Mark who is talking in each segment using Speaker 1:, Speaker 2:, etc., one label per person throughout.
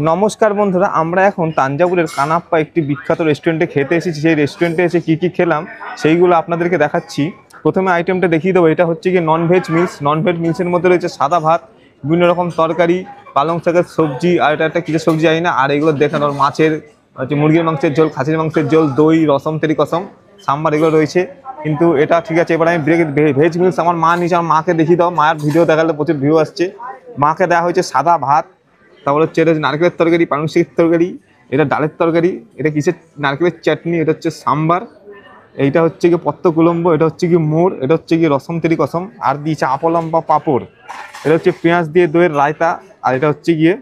Speaker 1: নমস্কার বন্ধুরা, আমরা এখন তাঞ্জাবুরের কানাপ্পা একটি বিখ্যাত রেস্টুরেন্টে খেতে এসেছি। সেই রেস্টুরেন্টে এসে কী কী খেলাম সেইগুলো আপনাদেরকে দেখাচ্ছি। প্রথমে আইটেমটা দেখিয়ে দেবো। এটা হচ্ছে কি ননভেজ মিলস। ননভেজ মিলসের মধ্যে রয়েছে সাদা ভাত, বিভিন্ন রকম তরকারি, পালং শাকের সবজি, আর এটা একটা কিছু সবজি জানি না। আর এগুলো দেখানোর মাছের হচ্ছে মুরগির মাংসের ঝোল, খাসির মাংসের ঝোল, দই, রসম, তেরি কসম, সাম্বার, এগুলো রয়েছে। কিন্তু এটা ঠিক আছে। এবার আমি ভেজ মিলস আমার মা নিচে, আমার মাকে দেখিয়ে দাও। মায়ের ভিডিও দেখালে প্রচুর ভিউ আসছে। মাকে দেওয়া হয়েছে সাদা ভাত, তারপরে হচ্ছে এটা নারকেলের তরকারি, পালং শাকের তরকারি, এটা ডালের তরকারি, এটা কিসের নারকেলের চাটনি, এটা হচ্ছে সাম্বার, এইটা হচ্ছে কি পত্ত কুলম্বো, এটা হচ্ছে কি মোড়, এটা হচ্ছে কি রসম তেরি কসম, আর দিয়েছে আপলম্বা পাঁপড়, এটা হচ্ছে পেঁয়াজ দিয়ে দইয়ের রায়তা, আর এটা হচ্ছে গিয়ে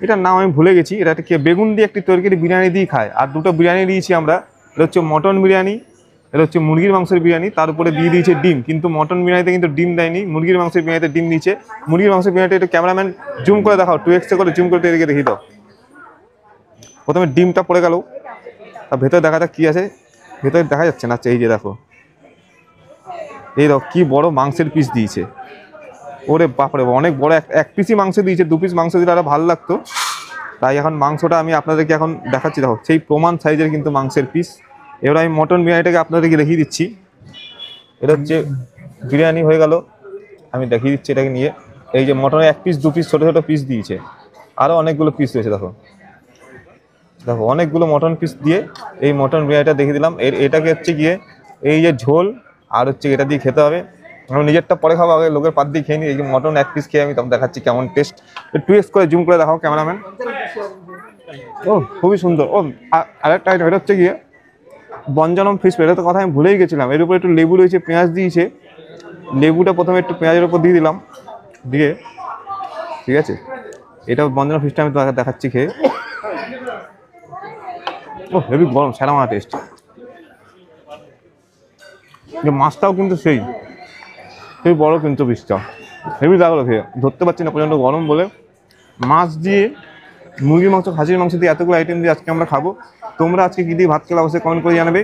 Speaker 1: এটার নাম আমি ভুলে গেছি। এটা কি বেগুন দিয়ে একটি তরকারি বিরিয়ানি দিয়ে খায়। আর দুটো বিরিয়ানি দিয়েছি আমরা। এটা হচ্ছে মটন বিরিয়ানি, এটা হচ্ছে মুরগির মাংসের বিরিয়ানি, তার উপরে দিয়ে দিয়েছে ডিম। কিন্তু মটন বিরিয়ানিতে কিন্তু ডিম দেয়নি, মুরগির মাংসের বিরিয়ানিতে ডিম দিয়েছে। মুরগির মাংসের বিরিয়ানিটা একটু ক্যামেরাম্যান জুম করে দেখাও, 2x করে জুম করে এদিকে দেখি দাও। প্রথমে ডিমটা পড়ে গেল, আর ভেতরে দেখা যাক কী আছে। ভেতরে দেখা যাচ্ছে না। আচ্ছা, এই যে দেখো, এই দেখো কি বড় মাংসের পিস দিয়েছে। ওরে বাপরে, অনেক বড় এক পিসই মাংস দিয়েছে। 2 পিস মাংস দিলে আরো ভালো লাগতো। তাই এখন মাংসটা আমি আপনাদেরকে এখন দেখাচ্ছি। দেখো সেই প্রমাণ সাইজের কিন্তু মাংসের পিস। এবার আমি মটন বিরিয়ানিটাকে আপনাদেরকে দেখিয়ে দিচ্ছি। এটা হচ্ছে বিরিয়ানি হয়ে গেল, আমি দেখিয়ে দিচ্ছি এটাকে নিয়ে। এই যে মটনের 1 পিস 2 পিস ছোটো ছোটো পিস দিয়েছে, আরও অনেকগুলো পিস রয়েছে। দেখো দেখো অনেকগুলো মটন পিস দিয়ে এই মটন বিরিয়ানিটা দেখিয়ে দিলাম। এটাকে হচ্ছে গিয়ে এই যে ঝোল আর হচ্ছে এটা দিয়ে খেতে হবে। আমি নিজেরটা পরে খাবো, আগে লোকের পাত দিয়ে খেয়ে নিই। এই যে মটন 1 পিস খেয়ে আমি তখন দেখাচ্ছি কেমন টেস্ট। 2x করে জুম করে দেখাও ক্যামেরাম্যান। ও খুবই সুন্দর। ও আরেকটা আইটেম, এটা হচ্ছে গিয়ে বঞ্জনম ফিশ ফ্রাই। এটা তো কথা আমি ভুলেই গেছিলাম। এর উপরে একটু লেবু রয়েছে, পেঁয়াজ দিয়েছে। লেবুটা প্রথমে একটু পেঁয়াজের উপর দিয়ে দিলাম, দিয়ে ঠিক আছে। এটা বঞ্জনম ফিশটা আমি দেখাচ্ছি খেয়ে। ও হেভি গরম, সেরা মারা টেস্ট। যে মাছটাও কিন্তু সেই বড় কিন্তু পিসটা হেভি লাগলো খেয়ে। ধরতে পারছি না, প্রচণ্ড গরম বলে। মাছ দিয়ে, মুরগির মাংস, খাসির মাংস দিয়ে এতগুলো আইটেম দিয়ে আজকে আমরা খাবো। তোমরা আজকে কী দিয়ে ভাত খেলে অবশ্যই কমেন্ট করে জানাবে।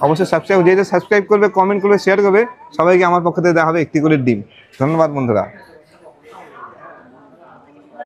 Speaker 1: অবশ্যই সাবস্ক্রাইব করবে, কমেন্ট করবে, শেয়ার করবে। সবাইকে আমার পক্ষ থেকে দেওয়া হবে একটি করে ডিম। ধন্যবাদ বন্ধুরা।